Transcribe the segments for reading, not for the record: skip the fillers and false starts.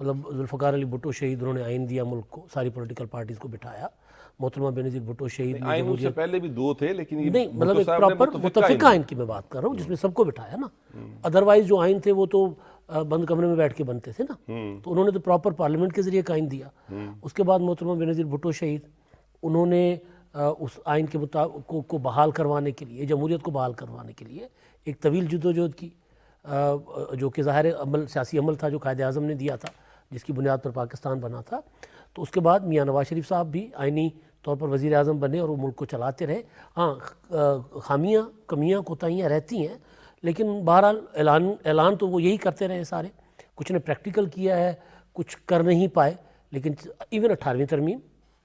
مطلب ذوالفقار علی بھٹو شہید انہوں نے آئین دیا ملک کو، ساری پولیٹیکل پارٹیز کو بٹھایا، محترمہ بینظیر بھٹو شہید نے آئین اس سے پہلے بھی دو تھے لیکن یہ نہیں مطلب بھٹو ایک صاحب نے پراپر متفقہ آئین کی میں بات کر رہا ہوں جس میں سب کو بٹھایا نا، ادروائز جو آئین تھے وہ تو بند کمرے میں بیٹھ کے بنتے تھے نا، تو انہوں نے تو پراپر پارلیمنٹ کے ذریعے آئین دیا۔ اس کے بعد محترمہ بینظیر بھٹو شہید انہوں نے اس آئین کے مطابق کو بحال کروانے کے لیے، جمہوریت کو بحال کروانے کے لیے ایک طویل جدوجہد کی، جو کہ ظاہر عمل سیاسی عمل تھا جو قائد اعظم نے دیا تھا جس کی بنیاد پر پاکستان بنا تھا۔ تو اس کے بعد میاں نواز شریف صاحب بھی آئینی طور پر وزیر اعظم بنے اور وہ ملک کو چلاتے رہے۔ ہاں خامیاں کمیاں کوتاہیاں رہتی ہیں لیکن بہرحال اعلان تو وہ یہی کرتے رہے سارے، کچھ نے پریکٹیکل کیا ہے کچھ کر نہیں پائے، لیکن ایون 18ویں ترمیم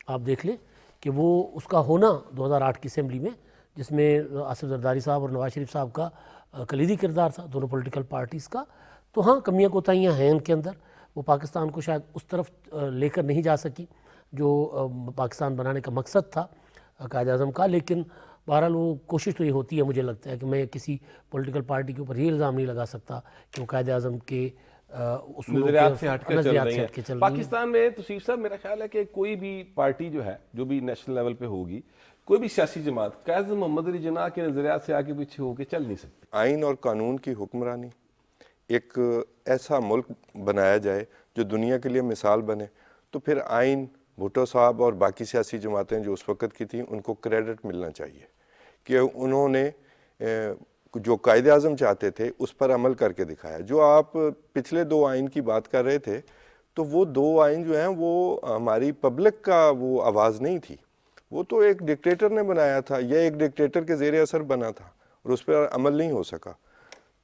آپ دیکھ لیں کہ وہ اس کا ہونا 2008 کی اسمبلی میں جس میں آصف زرداری صاحب اور نواز شریف صاحب کا کلیدی کردار تھا دونوں پولیٹیکل پارٹیز کا، تو ہاں کمیاں کوتاہیاں ہیں ان کے اندر، وہ پاکستان کو شاید اس طرف لے کر نہیں جا سکی جو پاکستان بنانے کا مقصد تھا قائد اعظم کا، لیکن بہرحال وہ کوشش تو یہ ہوتی ہے، مجھے لگتا ہے کہ میں کسی پولیٹیکل پارٹی کے اوپر یہ الزام نہیں لگا سکتا کہ وہ قائد اعظم کے اصولوں نظریات کے سے ہٹ کر چل رہی ہیں۔ پاکستان میں توصیف صاحب میرا خیال ہے کہ کوئی بھی پارٹی جو ہے جو بھی نیشنل لیول پہ ہوگی، کوئی بھی سیاسی جماعت قائد اعظم محمد علی جناح کے نظریات سے آگے پیچھے ہو کے چل نہیں سکتی۔ آئین اور قانون کی حکمرانی، ایک ایسا ملک بنایا جائے جو دنیا کے لیے مثال بنے، تو پھر آئین، بھٹو صاحب اور باقی سیاسی جماعتیں جو اس وقت کی تھیں ان کو کریڈٹ ملنا چاہیے کہ انہوں نے جو قائد اعظم چاہتے تھے اس پر عمل کر کے دکھایا۔ جو آپ پچھلے دو آئین کی بات کر رہے تھے تو وہ دو آئین جو ہیں وہ ہماری پبلک کا وہ آواز نہیں تھی، وہ تو ایک ڈکٹیٹر نے بنایا تھا یا ایک ڈکٹیٹر کے زیر اثر بنا تھا اور اس پر عمل نہیں ہو سکا۔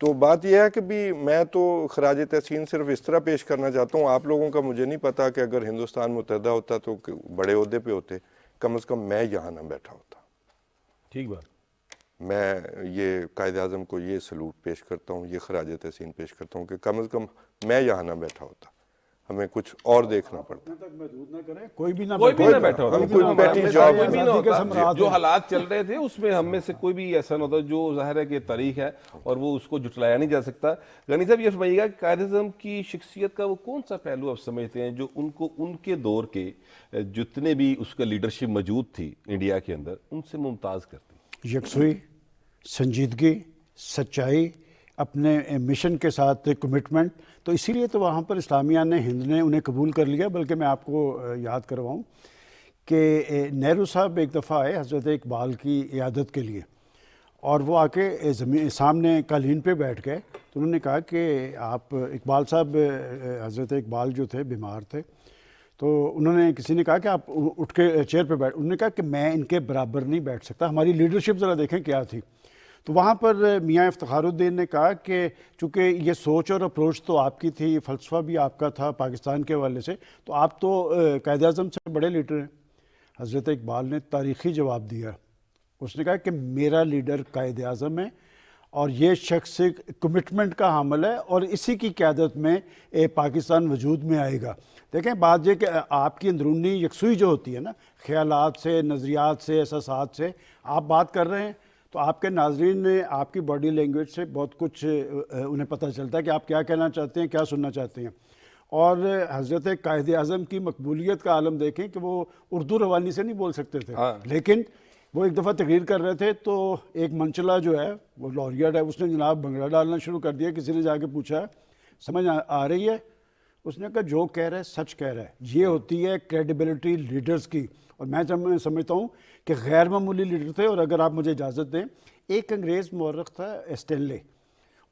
تو بات یہ ہے کہ بھی میں تو خراج تحسین صرف اس طرح پیش کرنا چاہتا ہوں، آپ لوگوں کا مجھے نہیں پتا کہ اگر ہندوستان متحدہ ہوتا تو بڑے عہدے پہ ہوتے، کم از کم میں یہاں نہ بیٹھا ہوتا۔ ٹھیک بات۔ میں یہ قائد اعظم کو یہ سلوٹ پیش کرتا ہوں، یہ خراج تحسین پیش کرتا ہوں کہ کم از کم میں یہاں نہ بیٹھا ہوتا، ہمیں کچھ اور دیکھنا پڑتا۔ محدود نہ کریں، کوئی بھی نہ بیٹھا ہوتا، کوئی بھی نہ ہوتا، جو حالات چل رہے تھے اس میں ہم میں سے کوئی بھی ایسا نہ ہوتا، جو ظاہر ہے کہ تاریخ ہے اور وہ اس کو جھٹلایا نہیں جا سکتا۔ غنی صاحب یہ فرمائیے گا کہ قائد اعظم کی شخصیت کا وہ کون سا پہلو آپ سمجھتے ہیں جو ان کو ان کے دور کے جتنے بھی اس کا لیڈرشپ موجود تھی انڈیا کے اندر ان سے ممتاز کرتی؟ یکسوئی، سنجیدگی، سچائی، اپنے مشن کے ساتھ کمٹمنٹ، تو اسی لیے تو وہاں پر اسلامیہ نے ہند نے انہیں قبول کر لیا۔ بلکہ میں آپ کو یاد کرواؤں کہ نہرو صاحب ایک دفعہ آئے حضرت اقبال کی عیادت کے لیے، اور وہ آ کے سامنے قالین پہ بیٹھ گئے، تو انہوں نے کہا کہ آپ اقبال صاحب، حضرت اقبال جو تھے بیمار تھے، تو انہوں نے کسی نے کہا کہ آپ اٹھ کے چیئر پہ بیٹھ، انہوں نے کہا کہ میں ان کے برابر نہیں بیٹھ سکتا، ہماری لیڈرشپ ذرا دیکھیں کیا تھی۔ تو وہاں پر میاں افتخار الدین نے کہا کہ چونکہ یہ سوچ اور اپروچ تو آپ کی تھی، فلسفہ بھی آپ کا تھا پاکستان کے حوالے سے، تو آپ تو قائد اعظم سے بڑے لیڈر ہیں۔ حضرت اقبال نے تاریخی جواب دیا، اس نے کہا کہ میرا لیڈر قائد اعظم ہے اور یہ شخص کمٹمنٹ کا حامل ہے اور اسی کی قیادت میں پاکستان وجود میں آئے گا۔ دیکھیں بات یہ کہ آپ کی اندرونی یکسوئی جو ہوتی ہے نا، خیالات سے، نظریات سے، احساسات سے آپ بات کر رہے ہیں تو آپ کے ناظرین نے آپ کی باڈی لینگویج سے بہت کچھ انہیں پتہ چلتا ہے کہ آپ کیا کہنا چاہتے ہیں، کیا سننا چاہتے ہیں۔ اور حضرت قائد اعظم کی مقبولیت کا عالم دیکھیں کہ وہ اردو روانی سے نہیں بول سکتے تھے، لیکن وہ ایک دفعہ تقریر کر رہے تھے تو ایک منچلا جو ہے وہ لوریٹ ہے، اس نے جناب بنگڑا ڈالنا شروع کر دیا۔ کسی نے جا کے پوچھا سمجھ آ رہی ہے؟ اس نے کہا جو کہہ رہا ہے سچ کہہ رہا ہے۔ یہ ہوتی ہے کریڈیبلٹی لیڈرز کی، اور میں سمجھتا ہوں کہ غیر معمولی لیڈر تھے۔ اور اگر آپ مجھے اجازت دیں، ایک انگریز مورخ تھا اسٹینلے،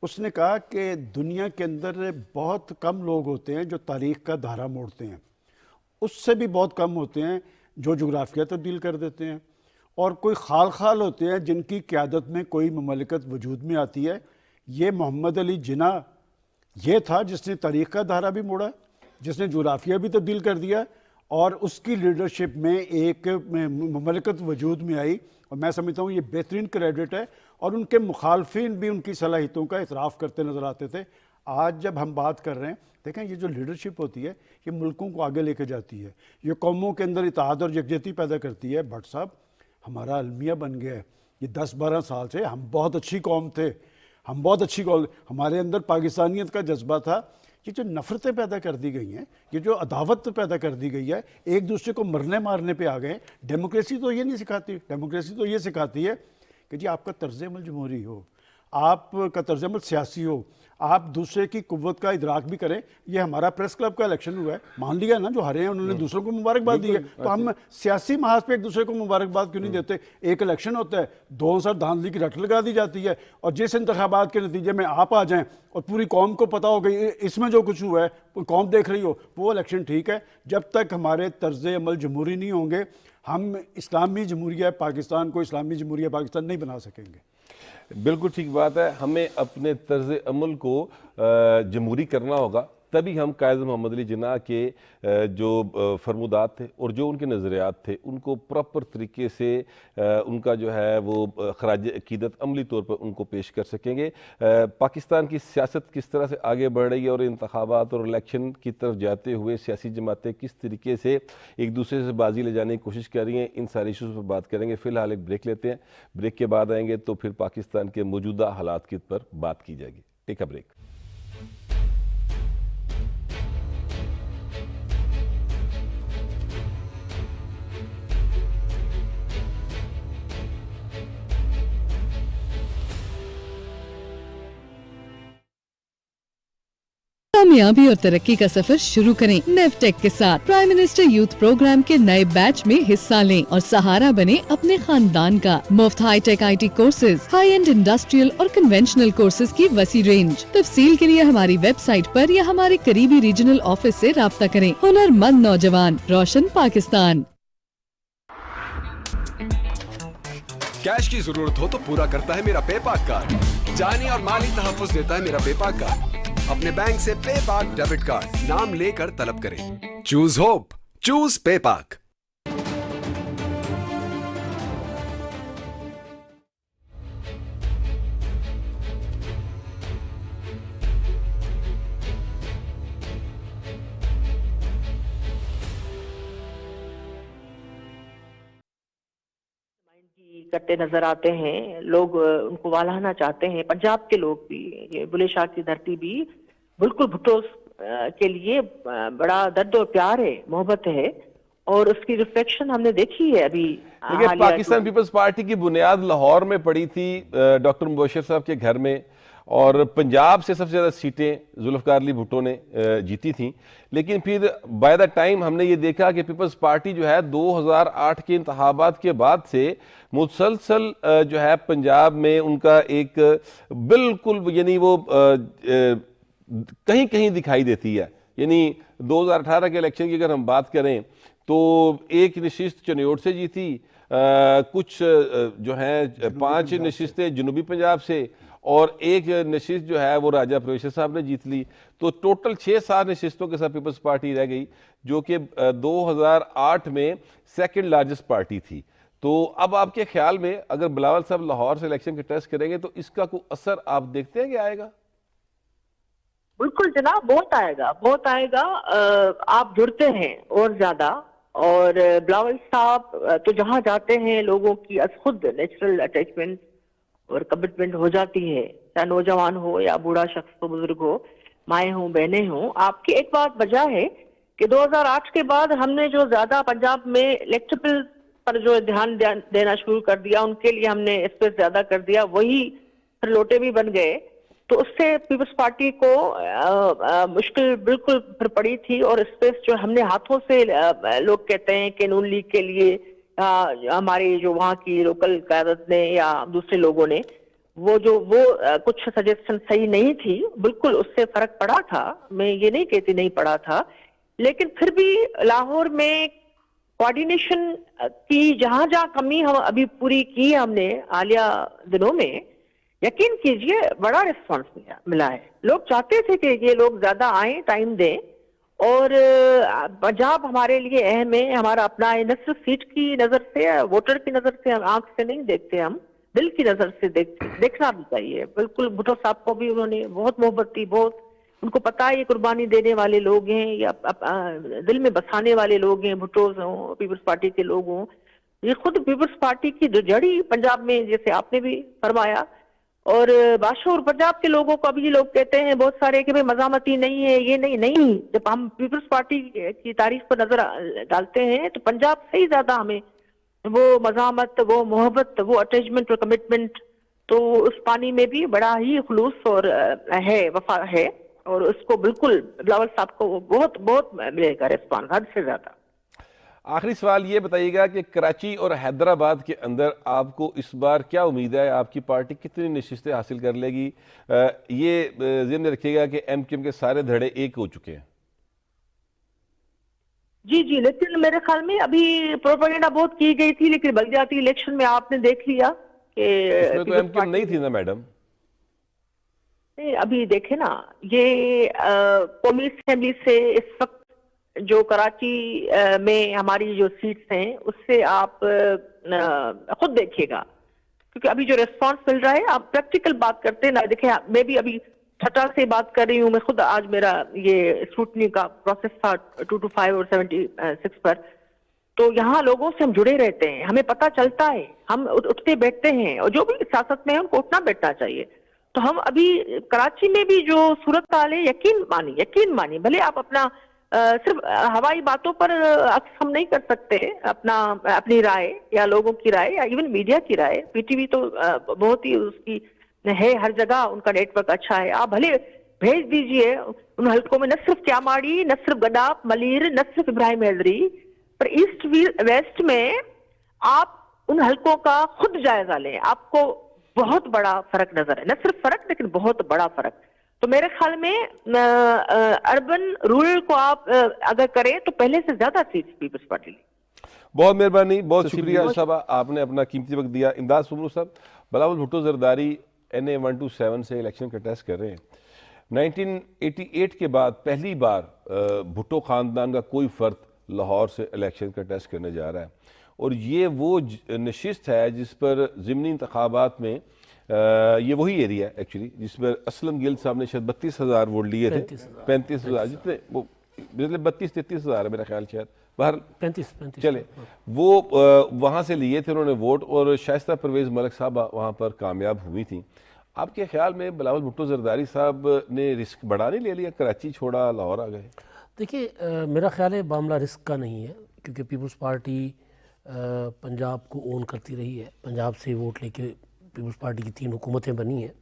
اس نے کہا کہ دنیا کے اندر بہت کم لوگ ہوتے ہیں جو تاریخ کا دھارا موڑتے ہیں، اس سے بھی بہت کم ہوتے ہیں جو جغرافیہ تبدیل کر دیتے ہیں، اور کوئی خال خال ہوتے ہیں جن کی قیادت میں کوئی مملکت وجود میں آتی ہے۔ یہ محمد علی جناح یہ تھا جس نے تاریخ کا دھارا بھی موڑا، جس نے جغرافیہ بھی تبدیل کر دیا، اور اس کی لیڈرشپ میں ایک مملکت وجود میں آئی، اور میں سمجھتا ہوں یہ بہترین کریڈٹ ہے۔ اور ان کے مخالفین بھی ان کی صلاحیتوں کا اعتراف کرتے نظر آتے تھے۔ آج جب ہم بات کر رہے ہیں، دیکھیں یہ جو لیڈرشپ ہوتی ہے یہ ملکوں کو آگے لے کے جاتی ہے، یہ قوموں کے اندر اتحاد اور یکجہتی پیدا کرتی ہے۔ بٹ صاحب ہمارا المیہ بن گیا ہے یہ 10-12 سال سے، ہم بہت اچھی قوم تھے، ہم بہت اچھی قوم، ہمارے اندر پاکستانیت کا جذبہ تھا، یہ جو نفرتیں پیدا کر دی گئی ہیں، یہ جو عداوت پیدا کر دی گئی ہے، ایک دوسرے کو مرنے مارنے پہ آ گئے. ڈیموکریسی تو یہ نہیں سکھاتی. ڈیموکریسی تو یہ سکھاتی ہے کہ جی آپ کا طرز عمل جمہوری ہو، آپ کا طرز عمل سیاسی ہو، آپ دوسرے کی قوت کا ادراک بھی کریں. یہ ہمارا پریس کلب کا الیکشن ہوا ہے، مان لیا نا، جو ہارے ہیں انہوں نے دوسروں کو مبارکباد دی ہے، تو ہم سیاسی محاذ پہ ایک دوسرے کو مبارکباد کیوں نہیں دیتے؟ ایک الیکشن ہوتا ہے، 2 سال دھاندلی کی رٹ لگا دی جاتی ہے، اور جس انتخابات کے نتیجے میں آپ آ جائیں اور پوری قوم کو پتہ ہو گئی اس میں جو کچھ ہوا ہے پوری قوم دیکھ رہی ہو، وہ الیکشن ٹھیک ہے. جب تک ہمارے طرز عمل جمہوری نہیں ہوں گے، ہم اسلامی جمہوریہ پاکستان کو اسلامی جمہوریہ پاکستان نہیں بنا سکیں گے. بالکل ٹھیک بات ہے. ہمیں اپنے طرز عمل کو جمہوری کرنا ہوگا، تبھی ہم قائد محمد علی جناح کے جو فرمودات تھے اور جو ان کے نظریات تھے ان کو پراپر طریقے سے ان کا جو ہے وہ خراج عقیدت عملی طور پر ان کو پیش کر سکیں گے. پاکستان کی سیاست کس طرح سے آگے بڑھ رہی ہے اور انتخابات اور الیکشن کی طرف جاتے ہوئے سیاسی جماعتیں کس طریقے سے ایک دوسرے سے بازی لے جانے کی کوشش کر رہی ہیں، ان ساری ایشوز پر بات کریں گے. فی الحال ایک بریک لیتے ہیں، بریک کے بعد آئیں گے تو پھر پاکستان کے موجودہ حالات کی پر بات کی جائے گی. ٹیک اے بریک. کامیابی اور ترقی کا سفر شروع کریں نیوٹیک کے ساتھ. پرائم منسٹر یوتھ پروگرام کے نئے بیچ میں حصہ لیں اور سہارا بنے اپنے خاندان کا. مفت high tech I T courses, high and industrial اور کنونشنل کورسز کی وسیع رینج. تفصیل کے لیے ہماری ویب سائٹ پر یا ہمارے قریبی ریجنل آفس سے رابطہ کریں. ہنر مند نوجوان، روشن پاکستان. کیش کی ضرورت ہو تو پورا کرتا ہے میرا پے پاک کارڈ. جانی اور مالی تحفظ دیتا ہے میرا پے پاک کارڈ. اپنے بینک سے پے پاک ڈیبٹ کارڈ نام لے کر طلب کریں. چوز ہوپ، چوز پے پاک. کرتے نظر آتے ہیں لوگ، ان کو والہنا چاہتے ہیں. پنجاب کے لوگ بھی، یہ بلے شاہ کی دھرتی بھی بالکل بھٹو کے لیے بڑا درد اور پیار ہے، محبت ہے، اور اس کی ریفلیکشن ہم نے دیکھی ہے ابھی. دیکھیں، پاکستان پیپلز پارٹی کی بنیاد لاہور میں پڑی تھی ڈاکٹر مبشر صاحب کے گھر میں، اور پنجاب سے سب سے زیادہ سیٹیں ذوالفقار علی بھٹو نے جیتی تھیں. لیکن پھر بائی دا ٹائم ہم نے یہ دیکھا کہ پیپلز پارٹی جو ہے 2008 کے انتخابات کے بعد سے مسلسل جو ہے پنجاب میں ان کا ایک بالکل یعنی وہ کہیں کہیں دکھائی دیتی ہے. یعنی 2018 کے الیکشن کی اگر ہم بات کریں تو ایک نشست چنیوٹ سے جیتی، کچھ جو ہیں 5 نشستیں جنوبی پنجاب سے، اور ایک نشست جو ہے وہ راجہ پرویشر صاحب نے جیت لی. تو ٹوٹل 6-7 نشستوں کے ساتھ پیپلز پارٹی رہ گئی، جو کہ 2008 میں سیکنڈ لارجسٹ پارٹی تھی. تو اب آپ کے خیال میں اگر بلاول صاحب لاہور سے الیکشن کے ٹیسٹ کریں گے تو اس کا کوئی اثر آپ دیکھتے ہیں کہ آئے گا؟ بالکل جناب، بہت آئے گا، بہت آئے گا. آپ جڑتے ہیں اور زیادہ، اور بلاول صاحب تو جہاں جاتے ہیں لوگوں کی از خود نیچرل اٹیچمنٹ اور کمٹمنٹ ہو جاتی ہے، چاہے نوجوان ہو یا بوڑھا شخص ہو، بزرگ ہو، مائیں ہوں، بہنیں ہوں. آپ کی ایک بات وجہ ہے کہ 2008 کے بعد ہم نے جو زیادہ پنجاب میں الیکٹیبل پر جو دھیان دینا شروع کر دیا، ان کے لیے ہم نے اسپیس زیادہ کر دیا، وہی پھر لوٹے بھی بن گئے. تو اس سے پیپلز پارٹی کو مشکل بالکل پھر پڑی تھی. اور اسپیس جو ہم نے ہاتھوں سے، لوگ کہتے ہیں کہ نون لیگ کے لیے ہماری جو وہاں کی لوکل قیادت نے یا دوسرے لوگوں نے وہ کچھ سجیشن صحیح نہیں تھی، بالکل اس سے فرق پڑا تھا. میں یہ نہیں کہتی نہیں پڑا تھا، لیکن پھر بھی لاہور میں کوارڈینیشن کی جہاں جہاں کمی ہم ابھی پوری کی ہم نے حالیہ دنوں میں، یقین کیجئے بڑا ریسپانس ملا ہے. لوگ چاہتے تھے کہ یہ لوگ زیادہ آئیں، ٹائم دیں. اور پنجاب ہمارے لیے اہم ہے، ہمارا اپنا ہے، نہ صرف سیٹ کی نظر سے، ووٹر کی نظر سے، آنکھ سے نہیں دیکھتے ہم، دل کی نظر سے دیکھنا بھی چاہیے. بالکل بھٹو صاحب کو بھی انہوں نے بہت محبت دی، بہت ان کو پتا ہے یہ قربانی دینے والے لوگ ہیں یا دل میں بسانے والے لوگ ہیں، بھٹوز ہوں، پیپلز پارٹی کے لوگ ہوں. یہ خود پیپلز پارٹی کی جو جڑی پنجاب میں، جیسے آپ نے بھی فرمایا، اور بادشاہ اور پنجاب کے لوگوں کو ابھی یہ لوگ کہتے ہیں بہت سارے کہ بھئی مزاحمتی نہیں ہے، یہ نہیں، جب ہم پیپلز پارٹی کی تاریخ پر نظر ڈالتے ہیں تو پنجاب سے ہی زیادہ ہمیں وہ مزاحمت، وہ محبت، وہ اٹیچمنٹ اور کمٹمنٹ، تو اس پانی میں بھی بڑا ہی خلوص اور ہے، وفا ہے، اور اس کو بالکل بلاول صاحب کو بہت بہت ملے گا رسپانس، حد سے زیادہ۔ آخری سوال یہ بتائیے گا کہ کراچی اور حیدرآباد کے اندر آپ کو اس بار کیا امید ہے؟ آپ کی پارٹی کتنی نشستیں حاصل کر لے گی؟ یہ ذہن میں رکھیے گا کہ ایم کیو ایم کے سارے دھڑے ایک ہو چکے ہیں۔ جی جی، لیکن میرے خیال میں ابھی پروپیگنڈا بہت کی گئی تھی، لیکن بلدیاتی الیکشن میں آپ نے دیکھ لیا کہ اس میں تو ایم کیو ایم نہیں تھی نا میڈم؟ ابھی دیکھیں نا، یہ قومی اسمبلی سے اس وقت جو کراچی میں ہماری جو سیٹس ہیں اس سے آپ خود دیکھیے گا، کیونکہ ابھی جو ریسپانس مل رہا ہے، آپ پریکٹیکل بات کرتے ہیں نا، دیکھیں میں بھی ابھی چھٹا سے بات کر رہی ہوں، میں خود آج میرا یہ اسکروٹنی کا پروسیس تھا 225 اور 76 پر، تو یہاں لوگوں سے ہم جڑے رہتے ہیں، ہمیں پتہ چلتا ہے، ہم اٹھتے بیٹھتے ہیں، اور جو بھی سیاست میں ہے ان کو اٹھنا بیٹھنا چاہیے۔ تو ہم ابھی کراچی میں بھی جو صورتحال ہے، یقین مانی، بھلے آپ اپنا صرف ہوائی باتوں پر عکس ہم نہیں کر سکتے اپنی رائے یا لوگوں کی رائے یا ایون میڈیا کی رائے، پی ٹی وی تو بہت ہی اس کی ہے، ہر جگہ ان کا نیٹ ورک اچھا ہے، آپ بھلے بھیج دیجئے ان حلقوں میں، نہ صرف کیاماڑی، نہ صرف گڈاپ ملیر، نہ صرف ابراہیم حیدری، پر ایسٹ ویسٹ میں آپ ان حلقوں کا خود جائزہ لیں، آپ کو بہت بڑا فرق نظر ہے، نہ صرف فرق لیکن بہت بڑا فرق۔ تو میرے خیال میں اربن رورل کو آپ اگر کریں تو پہلے سے زیادہ سیٹس پیپلز پارٹی لیں۔ بہت مہربانی، بہت شکریہ صاحبہ، آپ نے اپنا قیمتی وقت دیا۔ امداد سمرو صاحب، بلاول بھٹو زرداری NA 127 سے الیکشن کنٹیسٹ کر رہے ہیں۔ 1988 کے بعد پہلی بار بھٹو خاندان کا کوئی فرد لاہور سے الیکشن کنٹیسٹ کرنے جا رہا ہے، اور یہ وہ نشست ہے جس پر ضمنی انتخابات میں یہ وہی ایریا ہے ایکچولی جس پر اسلم گل صاحب نے شاید 32,000 ووٹ لیے تھے، 35,000 جتنے وہ 32-33,000 ہے میرا خیال، شاید باہر 35 چلے وہ وہاں سے لیے تھے انہوں نے ووٹ، اور شائستہ پرویز ملک صاحبہ وہاں پر کامیاب ہوئی تھیں۔ آپ کے خیال میں بلاول بھٹو زرداری صاحب نے رسک بڑا نہیں لے لیا، کراچی چھوڑا لاہور آ گئے؟ دیکھیے میرا خیال ہے معاملہ رسک کا نہیں ہے، کیونکہ پیپلز پارٹی پنجاب کو اون کرتی رہی ہے، پنجاب سے ووٹ لے کے پیپلز پارٹی کی 3 حکومتیں بنی ہیں،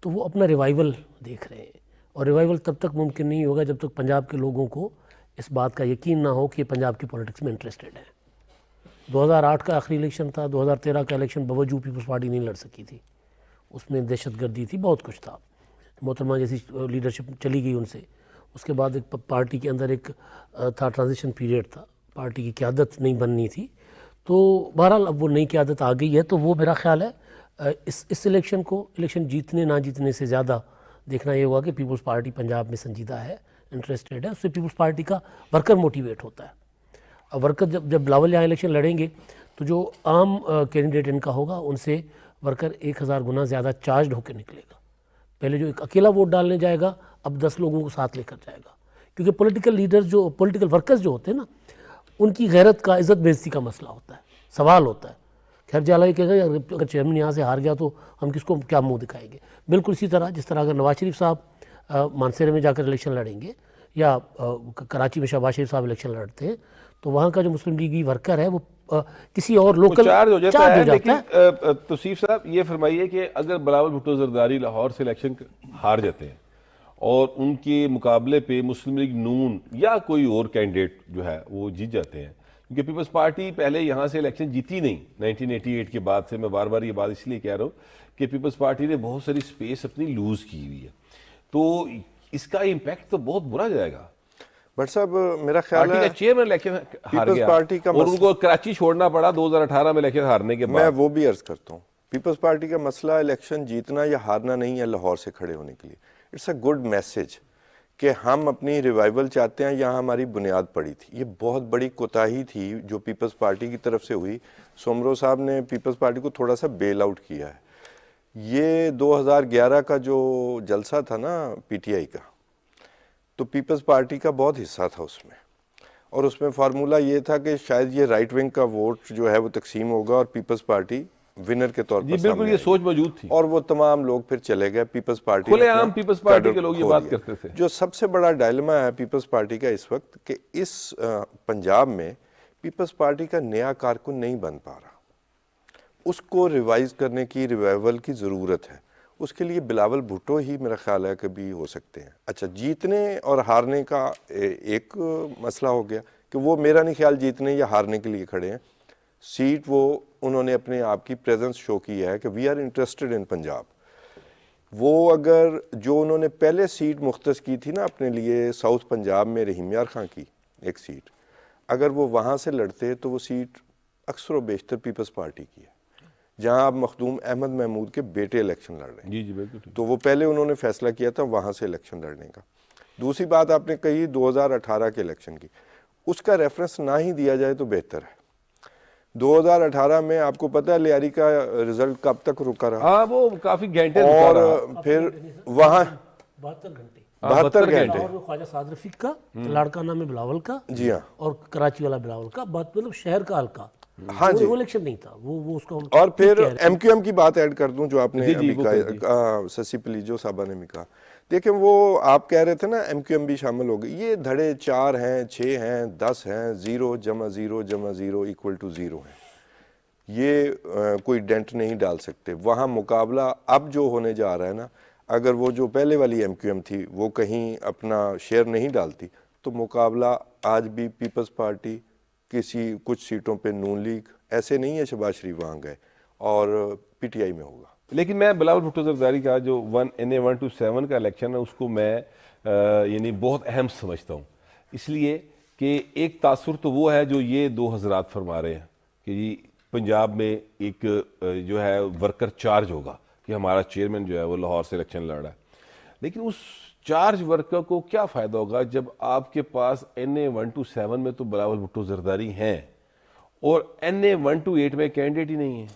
تو وہ اپنا ریوائیول دیکھ رہے ہیں، اور ریوائیول تب تک ممکن نہیں ہوگا جب تک پنجاب کے لوگوں کو اس بات کا یقین نہ ہو کہ یہ پنجاب کی پولیٹکس میں انٹرسٹڈ ہے۔ 2008 کا آخری الیکشن تھا، 2013 کا الیکشن باوجود پیپلز پارٹی نہیں لڑ سکی تھی، اس میں دہشت گردی تھی، بہت کچھ تھا، محترمہ جیسی لیڈرشپ چلی گئی ان سے، اس کے بعد ایک پارٹی کے اندر ایک تھا ٹرانزیشن پیریڈ تھا، پارٹی کی قیادت نہیں بننی تھی، تو بہرحال اب وہ نئی قیادت آ گئی ہے، تو وہ میرا خیال ہے اس الیکشن جیتنے نہ جیتنے سے زیادہ دیکھنا یہ ہوا کہ پیپلز پارٹی پنجاب میں سنجیدہ ہے، انٹرسٹڈ ہے، اس سے پیپلز پارٹی کا ورکر موٹیویٹ ہوتا ہے۔ اب ورکر جب بلاول یہاں الیکشن لڑیں گے تو جو عام کینڈیڈیٹ ان کا ہوگا ان سے ورکر 1000 گنا زیادہ چارجڈ ہو کے نکلے گا۔ پہلے جو ایک اکیلا ووٹ ڈالنے جائے گا اب 10 لوگوں کو ساتھ لے کر جائے گا، کیونکہ پولیٹیکل لیڈرز جو پولیٹیکل ورکرز جو ہوتے ہیں نا، ان کی غیرت کا، عزت بےعزتی کا مسئلہ ہوتا ہے، سوال ہوتا ہے۔ خیر جالا یہ کہے گا اگر چیئرمین یہاں سے ہار گیا تو ہم کس کو کیا منہ دکھائیں گے۔ بالکل اسی طرح جس طرح اگر نواز شریف صاحب مانسیرے میں جا کر الیکشن لڑیں گے یا کراچی میں شہباز شریف صاحب الیکشن لڑتے ہیں تو وہاں کا جو مسلم لیگی ورکر ہے وہ کسی اور لوکل چارج ہو جاتا ہے۔ لیکن توصیف صاحب یہ فرمائیے کہ اگر بلاول بھٹو زرداری لاہور سے الیکشن ہار جاتے ہیں اور ان کے مقابلے پہ مسلم لیگ نون یا کوئی اور کینڈیڈیٹ جو ہے وہ جیت جاتے ہیں، کیونکہ پیپلز پارٹی پہلے یہاں سے الیکشن جیتی نہیں 1988 کے بعد سے، میں بار بار یہ بات اس لیے کہہ رہا ہوں کہ پیپلز پارٹی نے بہت ساری سپیس اپنی لوز کی ہوئی ہے، تو اس کا امپیکٹ تو بہت برا جائے گا۔ بٹ صاحب میرا خیال پارٹی ہے کا چیئرمین الیکشن ہار گیا اور ان کو کراچی چھوڑنا پڑا 2018 میں الیکشن ہارنے کے بعد۔ میں وہ بھی عرض کرتا ہوں، پیپلز پارٹی کا مسئلہ الیکشن جیتنا یا ہارنا نہیں ہے لاہور سے کھڑے ہونے کے لیے، اٹس اے گڈ میسج کہ ہم اپنی ریوائیول چاہتے ہیں، یہاں ہماری بنیاد پڑی تھی۔ یہ بہت بڑی کوتاہی تھی جو پیپلز پارٹی کی طرف سے ہوئی، سومرو صاحب نے پیپلز پارٹی کو تھوڑا سا بیل آؤٹ کیا ہے۔ یہ 2011 کا جو جلسہ تھا نا پی ٹی آئی کا، تو پیپلز پارٹی کا بہت حصہ تھا اس میں، اور اس میں فارمولہ یہ تھا کہ شاید یہ رائٹ ونگ کا ووٹ جو ہے وہ تقسیم ہوگا اور پیپلز پارٹی ونر کے طور پر جی بالکل، سامنے یہ آئی۔ سوچ موجود تھی، اور وہ تمام لوگ پھر چلے گئے، پیپلز پارٹی نے کھلے عام اپنا پیپلز پارٹی کیڈر کے لوگ یہ کھو بات دیا۔ کرتے تھے۔ جو سب سے بڑا ڈائلما ہے پیپلز پارٹی کا اس وقت کہ اس پنجاب میں پیپلز پارٹی کا نیا کارکن نہیں بن پا رہا، اس کو ریوائز کرنے کی، ریوائول کی ضرورت ہے۔ اس کے لیے بلاول بھٹو ہی میرا خیال ہے کبھی ہو سکتے ہیں۔ اچھا، جیتنے اور ہارنے کا ایک مسئلہ ہو گیا کہ وہ میرا نہیں خیال جیتنے یا ہارنے کے لیے کھڑے ہیں، سیٹ وہ انہوں نے اپنے آپ کی پریزنس شو کی ہے کہ we are interested in Punjab. وہ اگر جو انہوں نے پہلے سیٹ مختص کی تھی نا اپنے لیے ساؤتھ پنجاب میں رحیم یار خان کی ایک سیٹ، اگر وہ وہاں سے لڑتے تو وہ سیٹ اکثر و بیشتر پیپلز پارٹی کی ہے، جہاں اب مخدوم احمد محمود کے بیٹے الیکشن لڑ رہے ہیں۔ جی جی بالکل ٹھیک۔ تو وہ پہلے انہوں نے فیصلہ کیا تھا وہاں سے الیکشن لڑنے کا۔ دوسری بات آپ نے کہی 2018 کے الیکشن کی، اس کا ریفرنس نہ ہی دیا جائے تو بہتر ہے۔ 2018 میں آپ کو پتہ ہے لیاری کا رزلٹ کب تک رکا رہا، ہاں وہ کافی گھنٹے اور پھر وہاں 72 گھنٹے 72 گھنٹے، لاہور میں خواجہ سعد رفیق کا، لاڑکا نام ہے بلاول کا، جی ہاں، اور کراچی والا بلاول کا، مطلب شہر کا حلقہ، ہاں جی، وہ الیکشن نہیں تھا، وہ اس کا اور پھر ایم کیو ایم کی بات ایڈ کر دوں جو آپ نے جی جی ابھی کہا، سسی پلیجو صاحبہ نے بھی کہا، دیکھیں وہ آپ کہہ رہے تھے نا ایم کیو ایم بھی شامل ہو گئی، یہ دھڑے 4 ہیں، 6 ہیں، 10 ہیں، 0 جمع 0 جمع 0 ایکول ٹو 0 ہیں، یہ کوئی ڈینٹ نہیں ڈال سکتے۔ وہاں مقابلہ اب جو ہونے جا رہا ہے نا، اگر وہ جو پہلے والی ایم کیو ایم تھی وہ کہیں اپنا شیئر نہیں ڈالتی تو مقابلہ آج بھی پیپلز پارٹی، کچھ سیٹوں پہ نون لیگ، ایسے نہیں ہے شہباز شریف وہاں گئے، اور پی ٹی آئی میں ہوگا۔ لیکن میں بلاول بھٹو زرداری کا جو NA 127 کا الیکشن ہے اس کو میں یعنی بہت اہم سمجھتا ہوں، اس لیے کہ ایک تاثر تو وہ ہے جو یہ دو حضرات فرما رہے ہیں کہ جی پنجاب میں ایک جو ہے ورکر چارج ہوگا کہ ہمارا چیئرمین جو ہے وہ لاہور سے الیکشن لڑ رہا ہے، لیکن اس چارج ورکر کو کیا فائدہ ہوگا جب آپ کے پاس NA 127 میں تو بلاول بھٹو زرداری ہیں اور NA 128 میں کینڈیڈیٹ ہی نہیں ہے،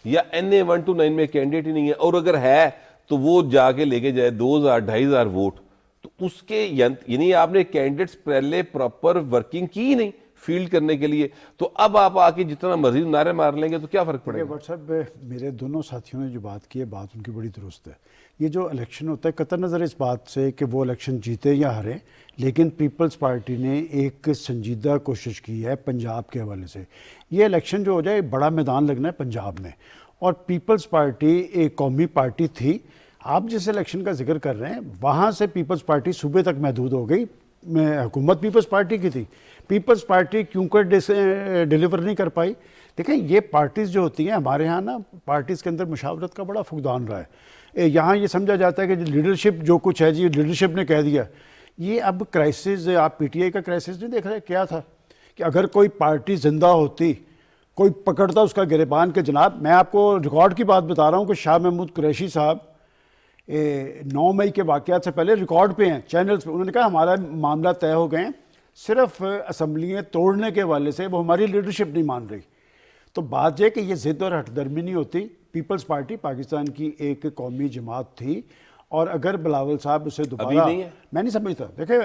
یا NA 129 میں کینڈیڈیٹ ہی نہیں ہے، اور اگر ہے تو وہ جا کے لے کے جائے 2000-2500 ووٹ، تو اس کے یعنی آپ نے کینڈیڈیٹس پہلے پراپر ورکنگ کی ہی نہیں فیلڈ کرنے کے لیے، تو اب آپ آ کے جتنا مزید نعرے مار لیں گے تو کیا فرق پڑے گا؟ واٹس ایپ میرے دونوں ساتھیوں نے جو بات کی ہے، بات ان کی بڑی درست ہے۔ یہ جو الیکشن ہوتا ہے قطع نظر اس بات سے کہ وہ الیکشن جیتے یا ہارے، لیکن پیپلز پارٹی نے ایک سنجیدہ کوشش کی ہے پنجاب کے حوالے سے۔ یہ الیکشن جو ہو جائے بڑا میدان لگنا ہے پنجاب میں، اور پیپلز پارٹی ایک قومی پارٹی تھی۔ آپ جس الیکشن کا ذکر کر رہے ہیں وہاں سے پیپلز پارٹی صوبے تک محدود ہو گئی، حکومت پیپلز پارٹی کی تھی، پیپلز پارٹی کیوں کر ڈیلیور نہیں کر پائی؟ دیکھیں یہ پارٹیز جو ہوتی ہیں ہمارے ہاں نا، پارٹیز کے اندر مشاورت کا بڑا فقدان رہا ہے۔ یہاں یہ سمجھا جاتا ہے کہ لیڈرشپ جو کچھ ہے جی لیڈرشپ نے کہہ دیا، یہ اب کرائسس، آپ پی ٹی آئی کا کرائسس نہیں دیکھ رہے کیا تھا کہ اگر کوئی پارٹی زندہ ہوتی، کوئی پکڑتا اس کا گریبان کہ جناب، میں آپ کو ریکارڈ کی بات بتا رہا ہوں کہ شاہ محمود قریشی صاحب 9 مئی کے واقعات سے پہلے ریکارڈ پہ ہیں، چینلز پہ، انہوں نے کہا ہمارا معاملہ طے ہو گئے ہیں، صرف اسمبلیاں توڑنے کے حوالے سے وہ ہماری لیڈرشپ نہیں مان رہی۔ تو بات یہ کہ یہ ضد اور ہٹ درمی نہیں ہوتی، پیپلز پارٹی پاکستان کی ایک قومی جماعت تھی، اور اگر بلاول صاحب اسے دوبارہ، میں نہیں سمجھتا، دیکھیں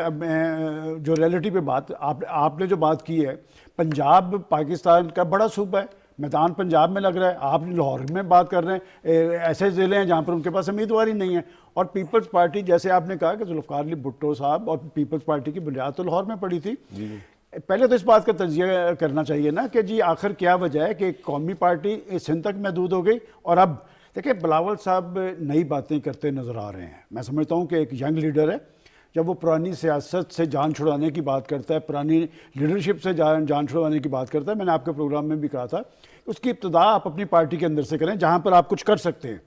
جو ریئلٹی پہ بات آپ نے جو بات کی ہے، پنجاب پاکستان کا بڑا صوبہ ہے، میدان پنجاب میں لگ رہا ہے، آپ لاہور میں بات کر رہے ہیں، ایسے ضلع ہیں جہاں پر ان کے پاس امیدوار ہی نہیں ہے، اور پیپلز پارٹی جیسے آپ نے کہا کہ ذوالفقار علی بھٹو صاحب اور پیپلز پارٹی کی بنیاد تو لاہور میں پڑی تھی۔ پہلے تو اس بات کا تجزیہ کرنا چاہیے نا کہ جی آخر کیا وجہ ہے کہ قومی پارٹی سندھ تک محدود ہو گئی، اور اب دیکھیں بلاول صاحب نئی باتیں کرتے نظر آ رہے ہیں۔ میں سمجھتا ہوں کہ ایک ینگ لیڈر ہے، جب وہ پرانی سیاست سے جان چھڑانے کی بات کرتا ہے، پرانی لیڈرشپ سے جان چھڑانے کی بات کرتا ہے، میں نے آپ کے پروگرام میں بھی کہا تھا اس کی ابتدا آپ اپنی پارٹی کے اندر سے کریں جہاں پر آپ کچھ کر سکتے ہیں۔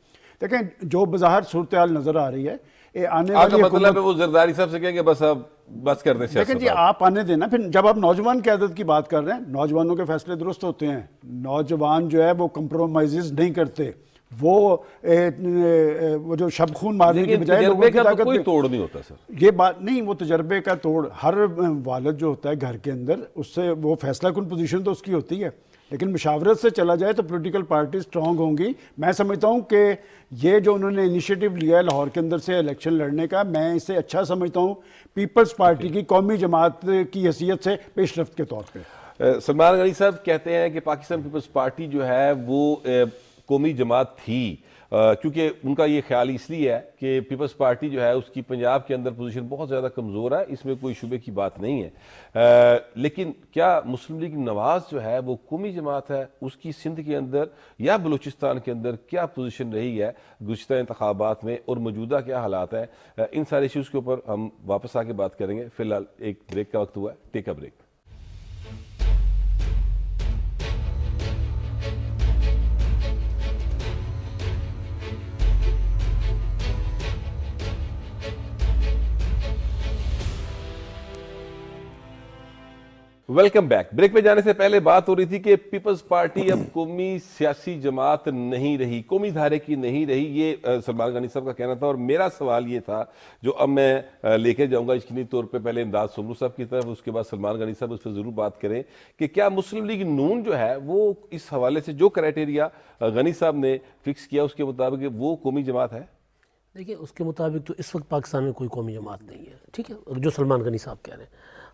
دیکھیں جو بظاہر صورتحال نظر آ رہی ہے، آنے والی مطلب ہے وہ زرداری صاحب سے کہیں کہ بس اب بس کر دیں سیاست۔ دیکھیں جی آپ آنے دینا، پھر جب آپ نوجوان قیادت کی بات کر رہے ہیں، نوجوانوں کے فیصلے درست ہوتے ہیں، نوجوان جو ہے وہ کمپرومائزز نہیں کرتے، وہ جو شب خون مارنے کی بجائے لوگوں کی طاقت، کوئی توڑ نہیں ہوتا سر، یہ بات نہیں، وہ تجربے کا توڑ، ہر والد جو ہوتا ہے گھر کے اندر اس سے وہ فیصلہ کن پوزیشن تو اس کی ہوتی ہے، لیکن مشاورت سے چلا جائے تو پولیٹیکل پارٹی سٹرونگ ہوں گی۔ میں سمجھتا ہوں کہ یہ جو انہوں نے انیشیٹو لیا ہے لاہور کے اندر سے الیکشن لڑنے کا، میں اسے اچھا سمجھتا ہوں پیپلز پارٹی کی قومی جماعت کی حیثیت سے پیش رفت کے طور پہ۔ سلمان غنی صاحب کہتے ہیں کہ پاکستان پیپلز پارٹی جو ہے وہ قومی جماعت تھی، کیونکہ ان کا یہ خیال اس لیے ہے کہ پیپلز پارٹی جو ہے اس کی پنجاب کے اندر پوزیشن بہت زیادہ کمزور ہے، اس میں کوئی شبے کی بات نہیں ہے، لیکن کیا مسلم لیگ نواز جو ہے وہ قومی جماعت ہے؟ اس کی سندھ کے اندر یا بلوچستان کے اندر کیا پوزیشن رہی ہے گزشتہ انتخابات میں، اور موجودہ کیا حالات ہیں؟ ان سارے ایشوز کے اوپر ہم واپس آ کے بات کریں گے. فی الحال ایک بریک کا وقت ہوا ہے، take a break. Welcome back. Break پہ جانے سے پہلے بات ہو رہی تھی کہ پیپلز پارٹی اب قومی سیاسی جماعت نہیں رہی، قومی دھارے کی نہیں رہی، یہ سلمان غنی صاحب کا کہنا تھا. اور میرا سوال یہ تھا جو اب میں لے کے جاؤں گا یقینی طور پہ، پہلے امداد سمرو صاحب کی طرف، اس کے بعد سلمان غنی صاحب اس پہ ضرور بات کریں کہ کیا مسلم لیگ نون جو ہے وہ اس حوالے سے جو کرائٹیریا غنی صاحب نے فکس کیا اس کے مطابق وہ قومی جماعت ہے؟ دیکھیں اس کے مطابق تو اس وقت پاکستان میں کوئی قومی جماعت نہیں ہے، ٹھیک ہے، جو سلمان غنی صاحب کہہ رہے ہیں.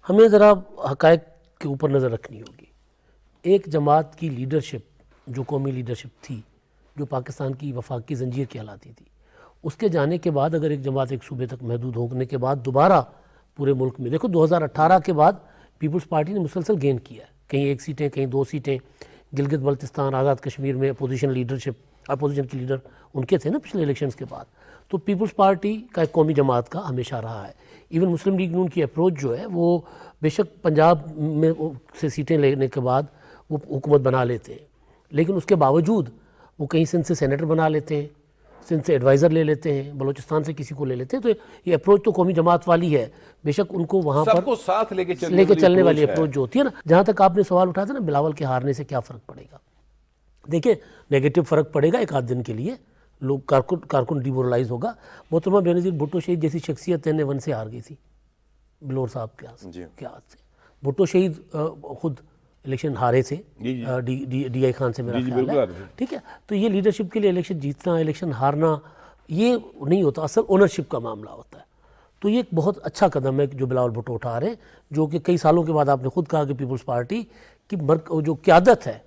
ہمیں ذرا حقائق کے اوپر نظر رکھنی ہوگی. ایک جماعت کی لیڈرشپ جو قومی لیڈرشپ تھی، جو پاکستان کی وفاقی زنجیر کہلاتی تھی، اس کے جانے کے بعد اگر ایک جماعت ایک صوبے تک محدود ہونے کے بعد دوبارہ پورے ملک میں، دیکھو 2018 کے بعد پیپلز پارٹی نے مسلسل گین کیا ہے، کہیں 1 سیٹیں کہیں 2 سیٹیں. گلگت بلتستان آزاد کشمیر میں اپوزیشن لیڈرشپ، اپوزیشن کے لیڈر ان کے تھے نا پچھلے الیکشنز کے بعد. تو پیپلز پارٹی کا ایک قومی جماعت کا ہمیشہ رہا ہے. ایون مسلم لیگ نون کی اپروچ جو ہے وہ بے شک پنجاب میں سے سیٹیں لینے کے بعد وہ حکومت بنا لیتے ہیں، لیکن اس کے باوجود وہ کہیں سندھ سے سینیٹر بنا لیتے ہیں، سندھ سے ایڈوائزر لے لیتے ہیں، بلوچستان سے کسی کو لے لیتے ہیں. تو یہ اپروچ تو قومی جماعت والی ہے، بے شک ان کو وہاں پر سب کو ساتھ لے کے چلنے والی اپروچ جو ہوتی ہے نا. جہاں تک آپ نے سوال اٹھایا تھا نا بلاول کے ہارنے سے کیا فرق پڑے گا، دیکھیں نیگیٹو فرق پڑے گا ایک آدھ دن کے لیے، لوگ کارکن ڈیمورلائز ہوگا. محترمہ بینظیر بھٹو شہید جیسی شخصیت 10-1 سے ہار گئی تھی بلور صاحب کے ہاتھ سے. بھٹو شہید خود الیکشن ہارے تھے ڈی آئی خان سے، میرا خیال ہے، ٹھیک ہے. تو یہ لیڈرشپ کے لیے الیکشن جیتنا، الیکشن ہارنا یہ نہیں ہوتا، اصل اونرشپ کا معاملہ ہوتا ہے. تو یہ ایک بہت اچھا قدم ہے جو بلاول بھٹو اٹھا رہے ہیں، جو کہ کئی سالوں کے بعد آپ نے خود کہا کہ پیپلز پارٹی کی جو قیادت ہے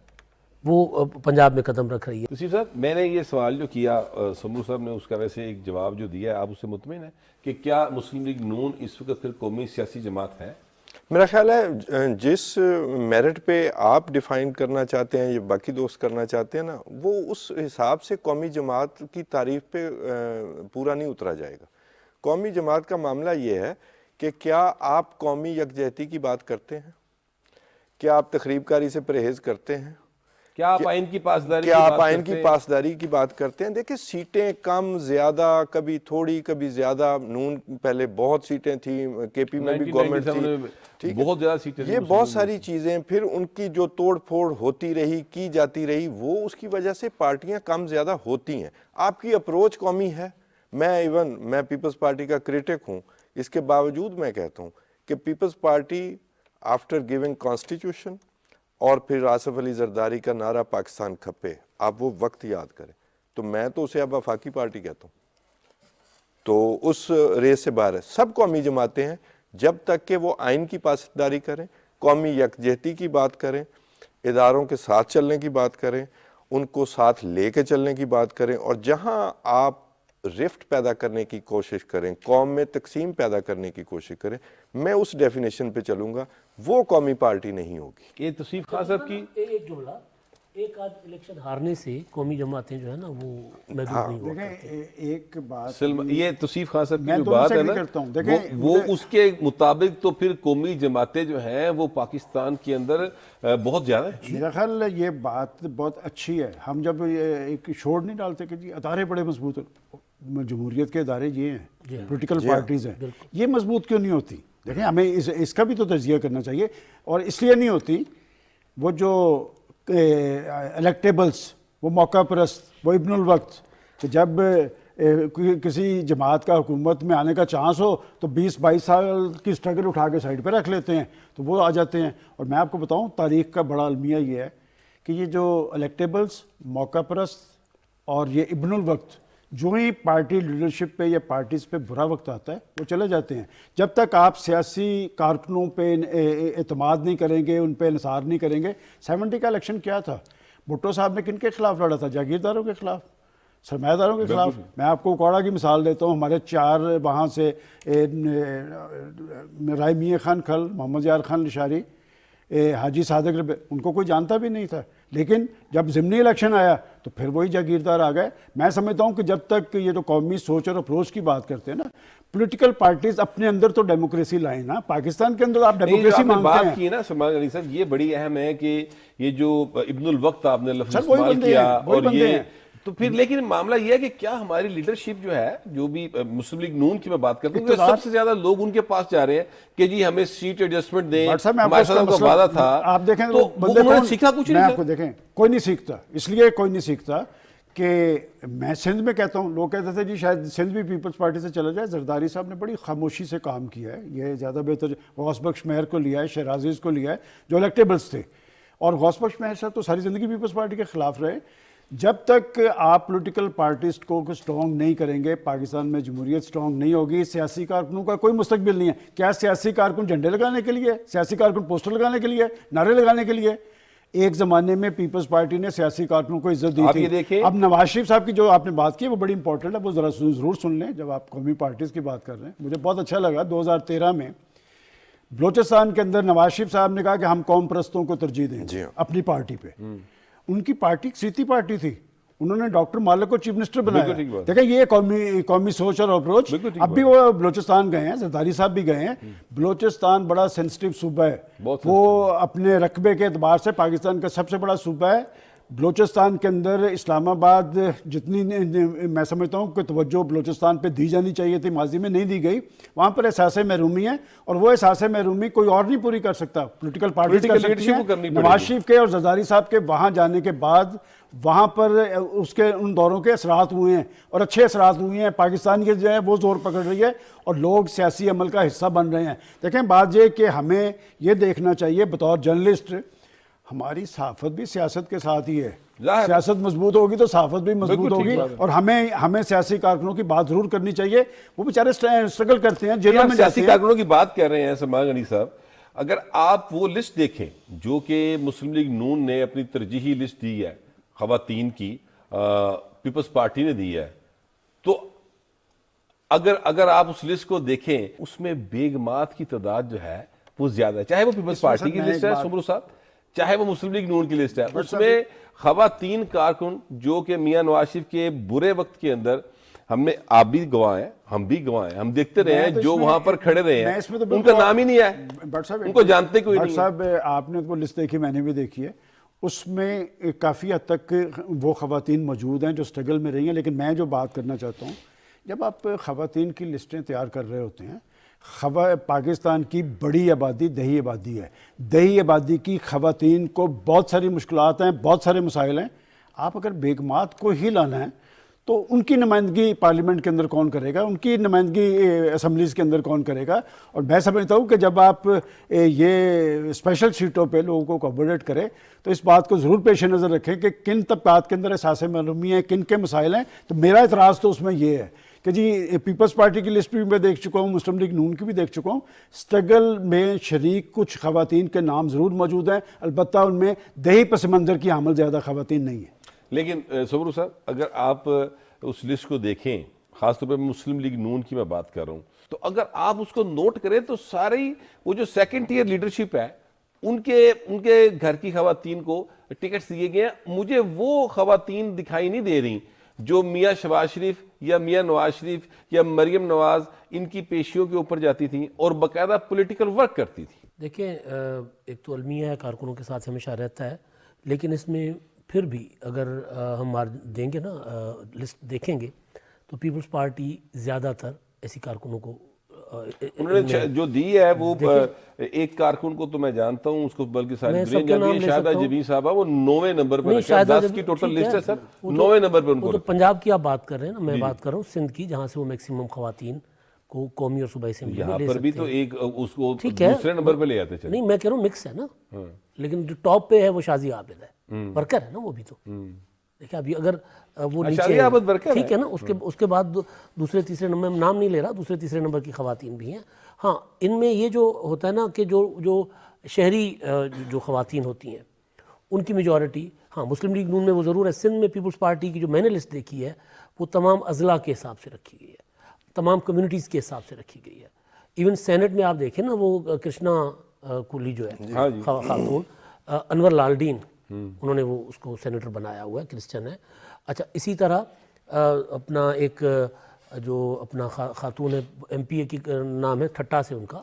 وہ پنجاب میں قدم رکھ رہی ہے. توصیف صاحب، میں نے یہ سوال جو کیا سمرو صاحب نے اس کا ویسے ایک جواب جو دیا ہے، آپ اس سے مطمئن ہیں کہ کیا مسلم لیگ نون اس وقت پھر قومی سیاسی جماعت ہے؟ میرا خیال ہے جس میرٹ پہ آپ ڈیفائن کرنا چاہتے ہیں یا باقی دوست کرنا چاہتے ہیں نا، وہ اس حساب سے قومی جماعت کی تعریف پہ پورا نہیں اترا جائے گا. قومی جماعت کا معاملہ یہ ہے کہ کیا آپ قومی یکجہتی کی بات کرتے ہیں، کیا آپ تخریب کاری سے پرہیز کرتے ہیں، کیا آپ آئین کی پاسداری کی بات کرتے ہیں. دیکھیں سیٹیں کم زیادہ، کبھی تھوڑی کبھی زیادہ، نون پہلے بہت سیٹیں تھیں، کے پی میں بھی گورنمنٹ تھی، بہت زیادہ سیٹیں، یہ بہت ساری چیزیں پھر ان کی جو توڑ پھوڑ ہوتی رہی، کی جاتی رہی، وہ اس کی وجہ سے پارٹیاں کم زیادہ ہوتی ہیں. آپ کی اپروچ قومی ہے. میں پیپلز پارٹی کا کرٹک ہوں، اس کے باوجود میں کہتا ہوں کہ Peoples Party after giving constitution اور پھر آصف علی زرداری کا نعرہ پاکستان کھپے، آپ وہ وقت یاد کریں، تو میں تو اسے اب وفاقی پارٹی کہتا ہوں. تو اس ریس سے باہر ہے. سب قومی جماعتیں ہیں جب تک کہ وہ آئین کی پاسداری کریں، قومی یکجہتی کی بات کریں، اداروں کے ساتھ چلنے کی بات کریں، ان کو ساتھ لے کے چلنے کی بات کریں، اور جہاں آپ رفٹ پیدا کرنے کی کوشش کریں، قوم میں تقسیم پیدا کرنے کی کوشش کریں، میں اس ڈیفینیشن پہ چلوں گا، وہ قومی پارٹی نہیں ہوگی. یہ توصیف خان صاحب کی ایک جملہ، ایک آدھ الیکشن ہارنے سے قومی جماعتیں جو ہے نا وہ محدود نہیں ہوتی. دیکھیں ایک بات یہ توصیف خان صاحب کی میں جو دونوں بات سے ہے agree نا کرتا ہوں. دیکھیں وہ اس کے مطابق تو پھر قومی جماعتیں جو ہیں وہ پاکستان کے اندر بہت زیادہ ہیں. میرا خیال ہے یہ بات بہت اچھی ہے. ہم جب ایک شور نہیں ڈالتے کہ جی ادارے بڑے مضبوط ہیں، جمہوریت کے ادارے یہ ہیں، پولیٹیکل پارٹیز ہیں، یہ مضبوط کیوں نہیں ہوتی؟ دیکھیں ہمیں اس کا بھی تو تجزیہ کرنا چاہیے. اور اس لیے نہیں ہوتی، وہ جو الیکٹیبلز، وہ موقع پرست، وہ ابن الوقت، کہ جب کسی جماعت کا حکومت میں آنے کا چانس ہو تو 20-22 سال کی سٹرگل اٹھا کے سائڈ پہ رکھ لیتے ہیں، تو وہ آ جاتے ہیں. اور میں آپ کو بتاؤں تاریخ کا بڑا المیہ یہ ہے کہ یہ جو الیکٹیبلز، موقع پرست اور یہ ابن الوقت، جو ہی پارٹی لیڈرشپ پہ یا پارٹیز پہ برا وقت آتا ہے وہ چلے جاتے ہیں. جب تک آپ سیاسی کارکنوں پہ اعتماد نہیں کریں گے، ان پہ انحصار نہیں کریں گے. 70 کا الیکشن کیا تھا؟ بھٹو صاحب نے کن کے خلاف لڑا تھا؟ جاگیرداروں کے خلاف، سرمایہ داروں کے خلاف. میں آپ کو کوڑا کی مثال دیتا ہوں. ہمارے 4 وہاں سے رائے میاں خان کھل، محمد یار خان لشاری، حاجی صادق ربیع، ان کو کوئی جانتا بھی نہیں تھا. لیکن جب ضمنی الیکشن آیا تو پھر وہی جاگیردار آ گئے. میں سمجھتا ہوں کہ جب تک یہ جو قومی سوچ اور اپروچ کی بات کرتے ہیں نا، پولیٹیکل پارٹیز اپنے اندر تو ڈیموکریسی لائیں نا. پاکستان کے اندر آپ ڈیموکریسی مانگتے بات ہیں. کی نا سلمان غنی صاحب، یہ بڑی اہم ہے کہ یہ جو ابن الوقت آپ نے لفظ سر وہی استعمال بندے کیا ہیں، وہی اور بندے یہ ہیں. تو پھر لیکن معاملہ یہ ہے کہ کیا ہماری لیڈرشپ جو ہے، جو بھی مسلم لیگ نون کی میں بات کرتا ہوں، اقتدار- سب سے زیادہ لوگ ان کے پاس جا رہے ہیں کہ جی ہمیں سیٹ ایڈجسٹمنٹ دیں، بٹ صاحب میں آپ کو ہمارے اس کا ساتھ ان کا مسئلہ- وعدہ تھا. آپ دیکھیں تو وہ بندے انہوں نے کون- سیکھا کچھ میں نہیں آپ کو سر. دیکھیں کوئی نہیں سیکھتا. اس لیے کوئی نہیں سیکھتا کہ میں سندھ میں کہتا ہوں، لوگ کہتے تھے جی شاید سندھ بھی پیپلز پارٹی سے چلا جائے. زرداری صاحب نے بڑی خاموشی سے کام کیا ہے. یہ زیادہ بہتر غوث بخش مہر کو لیا ہے، شہرازیز کو لیا ہے، جو الیکٹیبلز تھے. اور غوث بخش مہر صاحب تو ساری زندگی پیپلز پارٹی کے خلاف رہے. جب تک آپ پولیٹیکل پارٹیز کو سٹرونگ نہیں کریں گے، پاکستان میں جمہوریت سٹرونگ نہیں ہوگی. سیاسی کارکنوں کا کوئی مستقبل نہیں ہے. کیا سیاسی کارکن جھنڈے لگانے کے لیے، سیاسی کارکن پوسٹر لگانے کے لیے، نعرے لگانے کے لیے؟ ایک زمانے میں پیپلز پارٹی نے سیاسی کارکنوں کو عزت دی آپ تھی. یہ دیکھیں- اب نواز شریف صاحب کی جو آپ نے بات کی وہ بڑی امپورٹنٹ ہے، وہ ذرا ضرور سن لیں. جب آپ قومی پارٹیز کی بات کر رہے ہیں، مجھے بہت اچھا لگا 2013 میں بلوچستان کے اندر نواز شریف صاحب نے کہا کہ ہم قوم پرستوں کو ترجیح دیں جی ہاں. اپنی پارٹی پہ. ان کی پارٹی سیتی پارٹی تھی، انہوں نے ڈاکٹر مالک کو چیف منسٹر بالکل ٹھیک بنایا. بات. دیکھیں یہ قومی سوچ اور اپروچ. بالکل ٹھیک اب بھی وہ بلوچستان گئے ہیں، زرداری صاحب بھی گئے ہیں. بلوچستان بڑا سینسٹیو صوبہ ہے، بہت وہ اپنے رقبے کے اعتبار سے پاکستان کا سب سے بڑا صوبہ ہے. بلوچستان کے اندر اسلام آباد جتنی میں سمجھتا ہوں کہ توجہ بلوچستان پہ دی جانی چاہیے تھی، ماضی میں نہیں دی گئی. وہاں پر احساس محرومی ہے، اور وہ احساس محرومی کوئی اور نہیں پوری کر سکتا. پولیٹیکل پارٹیز کر Political سکتی leadership ہیں. کو کرنی پڑے نواز گی. شریف کے اور زرداری صاحب کے وہاں جانے کے بعد وہاں پر اس کے ان دوروں کے اثرات ہوئے ہیں، اور اچھے اثرات ہوئے ہیں. پاکستان کے جو ہے وہ زور پکڑ رہی ہے اور لوگ سیاسی عمل کا حصہ بن رہے ہیں. دیکھیں بات یہ کہ ہمیں یہ دیکھنا چاہیے بطور جرنلسٹ، ہماری صحافت بھی سیاست کے ساتھ ہی ہے. ظاہر. سیاست مضبوط ہوگی تو صحافت بھی مضبوط بالکل ٹھیک ہوگی. بات ہے. اور ہمیں سیاسی کارکنوں کی بات ضرور کرنی چاہیے. وہ بیچارے اسٹرگل کرتے ہیں، جیلوں آپ میں سیاسی جاتے ہیں. کارکنوں کی بات کر رہے ہیں سلمان غنی صاحب، اگر آپ وہ لسٹ دیکھیں جو کہ مسلم لیگ نون نے اپنی ترجیحی لسٹ دی ہے خواتین کی، پیپلز پارٹی نے دی ہے، تو اگر آپ اس لسٹ کو دیکھیں، اس میں بیگمات کی تعداد جو ہے وہ زیادہ ہے. چاہے وہ پیپلز اس میں پارٹی سر کی میں لسٹ ایک ہے بات- سمرو صاحب، چاہے وہ مسلم لیگ نون کی لسٹ ہے، اس میں خواتین کارکن جو کہ میاں نواز شریف کے برے وقت کے اندر آپ بھی گواہ ہیں، ہم بھی گواہ ہیں، ہم دیکھتے رہے میں ہیں تو اس جو میں- وہاں پر کھڑے رہے میں ہیں، اس میں تو ان کا بالکل- نام ہی نہیں ہے، بٹ صاحب ان کو جانتے کوئی بٹ نہیں ہے. صاحب آپ نے وہ لسٹ دیکھی، میں نے بھی دیکھی ہے. اس میں کافی حد تک وہ خواتین موجود ہیں جو اسٹرگل میں رہی ہیں. لیکن میں جو بات کرنا چاہتا ہوں، جب آپ خواتین کی لسٹیں تیار کر رہے ہوتے ہیں، پاکستان کی بڑی آبادی دیہی آبادی ہے. دیہی آبادی کی خواتین کو بہت ساری مشکلات ہیں، بہت سارے مسائل ہیں. آپ اگر بیگمات کو ہی لانا ہے تو ان کی نمائندگی پارلیمنٹ کے اندر کون کرے گا، ان کی نمائندگی اسمبلیز کے اندر کون کرے گا؟ اور میں سمجھتا ہوں کہ جب آپ یہ اسپیشل سیٹوں پہ لوگوں کو کوآپریٹ کریں تو اس بات کو ضرور پیش نظر رکھیں کہ کن طبقات کے اندر احساس معلومی ہے، کن کے مسائل ہیں. تو میرا اعتراض تو اس میں یہ ہے کہ جی پیپلز پارٹی کی لسٹ بھی میں دیکھ چکا ہوں، مسلم لیگ نون کی بھی دیکھ چکا ہوں. اسٹرگل میں شریک کچھ خواتین کے نام ضرور موجود ہیں، البتہ ان میں دیہی پس منظر کی حامل زیادہ خواتین نہیں ہیں. لیکن سمرو صاحب اگر آپ اس لسٹ کو دیکھیں، خاص طور پہ مسلم لیگ نون کی میں بات کر رہا ہوں، تو اگر آپ اس کو نوٹ کریں تو ساری وہ جو سیکنڈ ٹیئر لیڈرشپ ہے ان کے گھر کی خواتین کو ٹکٹس دیے گئے ہیں. مجھے وہ خواتین دکھائی نہیں دے رہی جو میاں شہباز شریف یا میاں نواز شریف یا مریم نواز ان کی پیشیوں کے اوپر جاتی تھیں اور باقاعدہ پولیٹیکل ورک کرتی تھی. دیکھیں ایک تو المیہ کارکنوں کے ساتھ ہمیشہ رہتا ہے، لیکن اس میں پھر بھی اگر ہم دیں گے نا لسٹ دیکھیں گے تو پیپلز پارٹی زیادہ تر ایسی کارکنوں کو انہوں نے جو دی ہے وہ ایک کارکن کو تو میں جانتا ہوں، اس کو بلکہ ساری دنیا جانتی ہے، شاہدہ جبین صاحبہ، وہ 9ویں نمبر پر رکھا ہے. 10 کی ٹوٹل لسٹ ہے سر، 9ویں نمبر پر ان کو وہ تو پنجاب کی آپ بات کر رہے ہیں نا، میں بات کر رہا ہوں سندھ کی، جہاں سے وہ میکسیمم خواتین کو قومی اور صوبائی اسمبلی میں یہاں لے پر بھی سکتے تو ہیں. ایک اس کو ٹھیک ہے، دوسرے نمبر پہ لے آتے چلے. نہیں میں کہہ رہا ہوں مکس ہے نا، لیکن جو ٹاپ پہ ہے وہ شازیہ عابد ہے، ورکر ہے نا وہ بھی. تو دیکھیں ابھی اگر وہ شازیہ عابد ورکر ہے، ٹھیک ہے نا، اس کے بعد دوسرے تیسرے نمبر میں نام نہیں لے رہا، دوسرے تیسرے نمبر کی خواتین بھی ہیں. ہاں ان میں یہ جو ہوتا ہے نا کہ جو شہری جو خواتین ہوتی ہیں ان کی میجورٹی ہاں مسلم لیگ نون میں وہ ضرور ہے. سندھ میں پیپلز پارٹی کی جو میں نے لسٹ دیکھی ہے وہ تمام اضلاع کے حساب سے رکھی گئی ہے, تمام کمیونٹیز کے حساب سے رکھی گئی ہے. ایون سینٹ میں آپ دیکھیں نا وہ کرشنا کولی جو ہے خاتون, انور لالڈین انہوں نے وہ اس کو سینیٹر بنایا ہوا ہے, کرسچن ہے. اچھا اسی طرح اپنا ایک جو اپنا خاتون ہے ایم پی اے کی نام ہے ٹھٹا سے ان کا,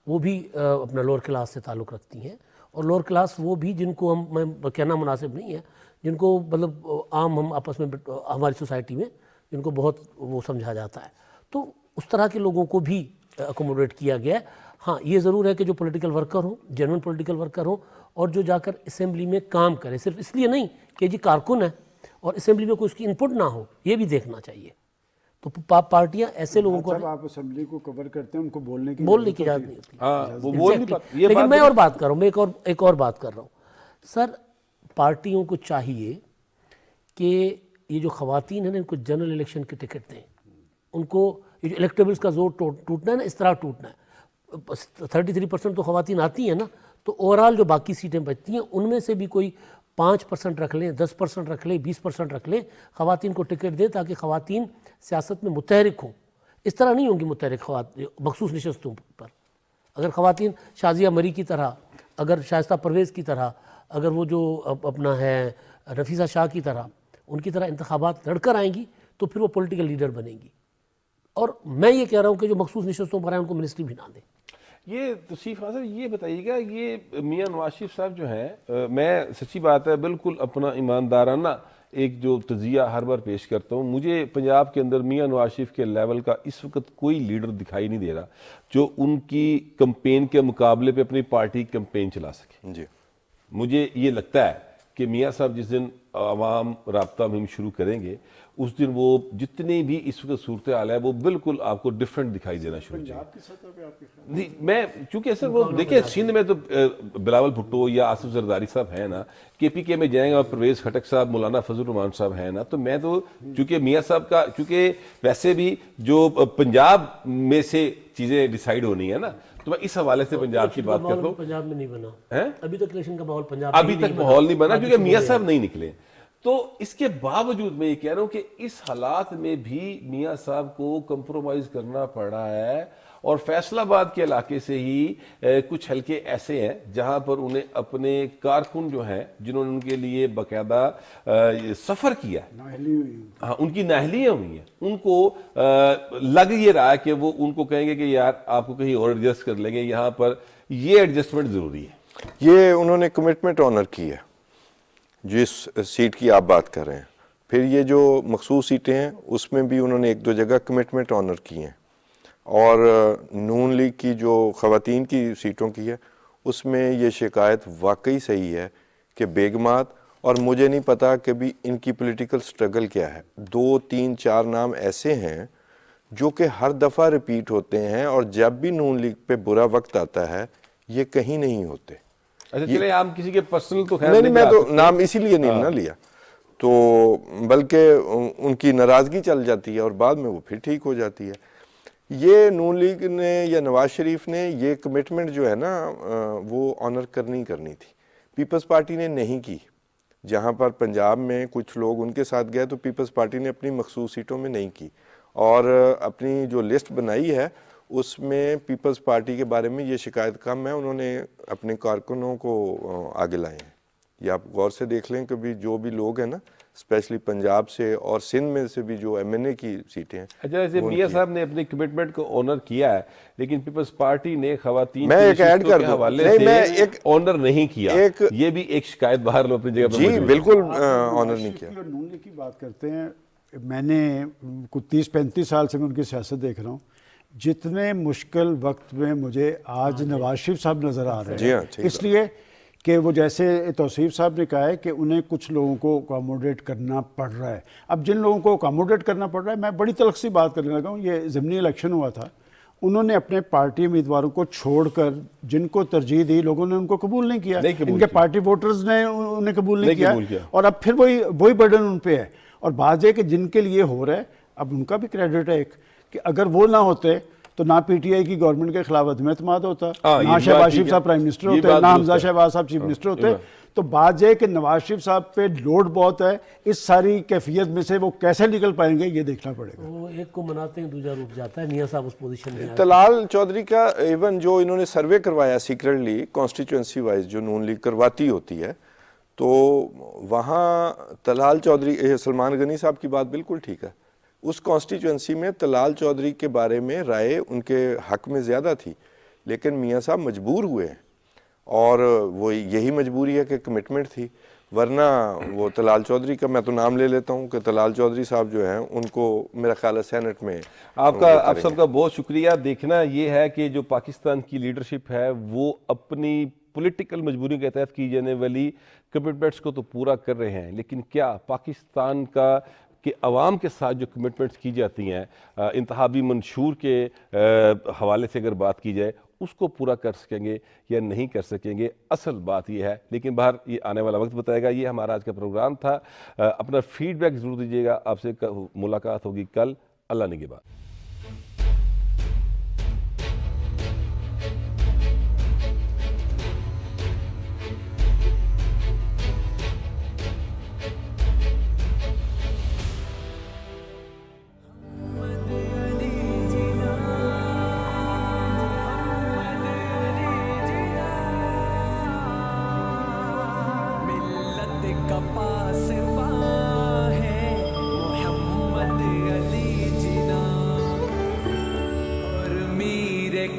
وہ بھی اپنا لوور کلاس سے تعلق رکھتی ہیں. اور لوور کلاس وہ بھی جن کو میں کہنا مناسب نہیں ہے, جن کو مطلب عام ہم آپس میں ہماری سوسائٹی میں جن کو بہت وہ سمجھا جاتا ہے, تو اس طرح کے لوگوں کو بھی اکوموڈیٹ کیا گیا ہے. ہاں یہ ضرور ہے کہ جو پولیٹیکل ورکر ہوں, جینوئن پولیٹیکل ورکر ہوں, اور جو جا کر اسمبلی میں کام کرے, صرف اس لیے نہیں کہ جی کارکن ہے اور اسمبلی میں کوئی اس کی انپٹ نہ ہو, یہ بھی دیکھنا چاہیے. تو پارٹیاں ایسے لوگوں کو آپ اسمبلی کو کور کرتے ہیں, ان کو بولنے کی اجازت نہیں ہوتی. ہاں وہ بول نہیں پاتے. یہ لیکن میں اور بات کر رہا ہوں, میں ایک اور بات کر رہا ہوں. سر پارٹیوں کو چاہیے کہ یہ جو خواتین ہیں نا ان کو جنرل الیکشن کے ٹکٹ دیں. ان کو یہ جو الیکٹیبلز کا زور ٹوٹنا ہے نا, اس طرح ٹوٹنا ہے. 33% تو خواتین آتی ہیں نا, تو اوورال جو باقی سیٹیں بچتی ہیں ان میں سے بھی کوئی 5% رکھ لیں, 10% رکھ لیں, 20% رکھ لیں, خواتین کو ٹکٹ دیں تاکہ خواتین سیاست میں متحرک ہوں. اس طرح نہیں ہوں گی متحرک خواتین مخصوص نشستوں پر. اگر خواتین شازیہ مری کی طرح, اگر شائستہ پرویز کی طرح, اگر وہ جو اپنا ہے نفیسہ شاہ کی طرح, ان کی طرح انتخابات لڑ کر آئیں گی تو پھر وہ پولیٹیکل لیڈر بنیں گی. اور میں یہ کہہ رہا ہوں کہ جو مخصوص نشستوں پر ہیں ان کو منسٹری بھی نہ دیں. یہ توصیف خان صاحب یہ بتائیے گا, یہ میاں نواز شریف صاحب جو ہیں, میں سچی بات ہے بالکل اپنا ایماندارانہ ایک جو تجزیہ ہر بار پیش کرتا ہوں, مجھے پنجاب کے اندر میاں نواز شریف کے لیول کا اس وقت کوئی لیڈر دکھائی نہیں دے رہا جو ان کی کمپین کے مقابلے پہ اپنی پارٹی کی کمپین چلا سکے. جی مجھے یہ لگتا ہے کہ میاں صاحب جس دن عوام رابطہ مہم شروع کریں گے اس دن وہ جتنی بھی اس وقت صورتحال ہے وہ بالکل آپ کو ڈیفرنٹ دکھائی دینا شروع ہو جائے. نہیں میں چونکہ سر وہ دیکھیں سندھ میں تو بلاول بھٹو یا آصف زرداری صاحب ہیں نا, کے پی کے میں جائیں گے اور پرویز خٹک صاحب, مولانا فضل الرحمان صاحب ہیں نا, تو میں تو چونکہ میاں صاحب کا چونکہ ویسے بھی جو پنجاب میں سے چیزیں ڈیسائیڈ ہونی ہے نا, تو میں اس حوالے سے پنجاب کی بات کرتا ہوں. پنجاب میں نہیں بنا ابھی تک الیکشن کا ماحول, پنجاب ابھی تک ماحول نہیں بنا کیونکہ میاں صاحب نہیں نکلے. تو اس کے باوجود میں یہ کہہ رہا ہوں کہ اس حالات میں بھی میاں صاحب کو کمپرومائز کرنا پڑ رہا ہے, اور فیصل آباد کے علاقے سے ہی کچھ حلقے ایسے ہیں جہاں پر انہیں اپنے کارکن جو ہیں جنہوں نے ان کے لیے باقاعدہ سفر کیا ہے, ہاں ان کی نااہلیاں ہوئی ہیں, ان کو لگ یہ رہا ہے کہ وہ ان کو کہیں گے کہ یار آپ کو کہیں اور ایڈجسٹ کر لیں گے, یہاں پر یہ ایڈجسٹمنٹ ضروری ہے. یہ انہوں نے کمٹمنٹ آنر کی ہے جس سیٹ کی آپ بات کر رہے ہیں. پھر یہ جو مخصوص سیٹیں ہیں اس میں بھی انہوں نے ایک دو جگہ کمٹمنٹ آنر کی ہیں, اور نون لیگ کی جو خواتین کی سیٹوں کی ہے اس میں یہ شکایت واقعی صحیح ہے کہ بیگمات, اور مجھے نہیں پتا کہ بھی ان کی پولیٹیکل سٹرگل کیا ہے. 2 3 4 نام ایسے ہیں جو کہ ہر دفعہ ریپیٹ ہوتے ہیں, اور جب بھی نون لیگ پہ برا وقت آتا ہے یہ کہیں نہیں ہوتے. اچھا چلے ہم کسی کے پرسنل تو خیر نہیں, میں تو نام اسی لیے نہیں نہ لیا, تو بلکہ ان کی ناراضگی چل جاتی ہے اور بعد میں وہ پھر ٹھیک ہو جاتی ہے. یہ نون لیگ نے یا نواز شریف نے یہ کمٹمنٹ جو ہے نا وہ آنر کرنی تھی. پیپلز پارٹی نے نہیں کی. جہاں پر پنجاب میں کچھ لوگ ان کے ساتھ گئے تو پیپلز پارٹی نے اپنی مخصوص سیٹوں میں نہیں کی, اور اپنی جو لسٹ بنائی ہے اس میں پیپلز پارٹی کے بارے میں یہ شکایت کم ہے. انہوں نے اپنے کارکنوں کو آگے لائے ہیں. یہ آپ غور سے دیکھ لیں کہ بھی جو بھی لوگ ہیں نا اسپیشلی پنجاب سے اور سندھ میں سے بھی جو ایم این اے کی سیٹیں ہیں. اچھا ایسے میاں صاحب نے اپنی کمٹمنٹ کو آنر کیا ہے, لیکن پیپلز پارٹی نے خواتین میں ایک ایڈ کر دوں, حوالے سے آنر نہیں کیا. یہ بھی ایک شکایت باہر لو اپنی جگہ پر. جی بالکل آنر نہیں کیا. نون لیگ کی بات کرتے ہیں, میں نے کچھ 30-35 سال سے میں ان کی سیاست دیکھ رہا ہوں. جتنے مشکل وقت میں مجھے آج نواز شریف صاحب نظر آ رہے ہیں, اس لیے کہ وہ جیسے توصیف صاحب نے کہا ہے کہ انہیں کچھ لوگوں کو اکاموڈیٹ کرنا پڑ رہا ہے. اب جن لوگوں کو اکاموڈیٹ کرنا پڑ رہا ہے, میں بڑی تلخ سی بات کرنے لگا ہوں. یہ ضمنی الیکشن ہوا تھا, انہوں نے اپنے پارٹی امیدواروں کو چھوڑ کر جن کو ترجیح دی لوگوں نے ان کو قبول نہیں کیا, ان کے پارٹی ووٹرز نے انہیں قبول نہیں کیا, اور اب پھر وہی برڈن ان پہ ہے. اور بات یہ کہ جن کے لیے ہو رہا ہے اب ان کا بھی کریڈٹ ہے ایک, کہ اگر وہ نہ ہوتے تو نہ پی ٹی آئی کی گورنمنٹ کے خلاف عدم اعتماد ہوتا، ہاں، یہ نہ بات شہباز ٹھیک شریف ہے، صاحب پرائم منسٹر یہ ہوتے، بات نہ درست حمزہ ہے۔ شہباز صاحب چیف منسٹر ہوتے۔ تو بات یہ ہے کہ نواز شریف صاحب پہ لوڈ بہت ہے، اس ساری کیفیت میں سے وہ کیسے نکل پائیں گے یہ دیکھنا پڑے گا۔ وہ ایک کو مناتے ہیں دوسرا روٹ جاتا ہے، میاں صاحب اس پوزیشن میں آئے۔ طلال چودھری کا ایون جو انہوں نے سروے کروایا سیکرٹلی کانسٹیچوئنسی وائز جو نون لیگ کرواتی ہوتی ہے، تو وہاں طلال چودھری سلمان غنی صاحب کی بات بالکل ٹھیک ہے، اس کانسٹیچوئنسی میں طلال چودھری کے بارے میں رائے ان کے حق میں زیادہ تھی، لیکن میاں صاحب مجبور ہوئے ہیں، اور وہ یہی مجبوری ہے کہ کمٹمنٹ تھی، ورنہ وہ طلال چودھری کا میں تو نام لے لیتا ہوں کہ طلال چودھری صاحب جو ہیں ان کو میرا خیال ہے سینٹ میں آپ سب کا بہت شکریہ۔ دیکھنا یہ ہے کہ جو پاکستان کی لیڈرشپ ہے وہ اپنی پولیٹیکل مجبوریوں کے تحت کی جانے والی کمٹمنٹس کو تو پورا کر رہے ہیں، لیکن کیا پاکستان کے عوام کے ساتھ جو کمٹمنٹس کی جاتی ہیں انتخابی منشور کے حوالے سے اگر بات کی جائے، اس کو پورا کر سکیں گے یا نہیں کر سکیں گے، اصل بات یہ ہے۔ لیکن باہر یہ آنے والا وقت بتائے گا۔ یہ ہمارا آج کا پروگرام تھا، اپنا فیڈ بیک ضرور دیجیے گا۔ آپ سے ملاقات ہوگی کل۔ اللہ نگہبان۔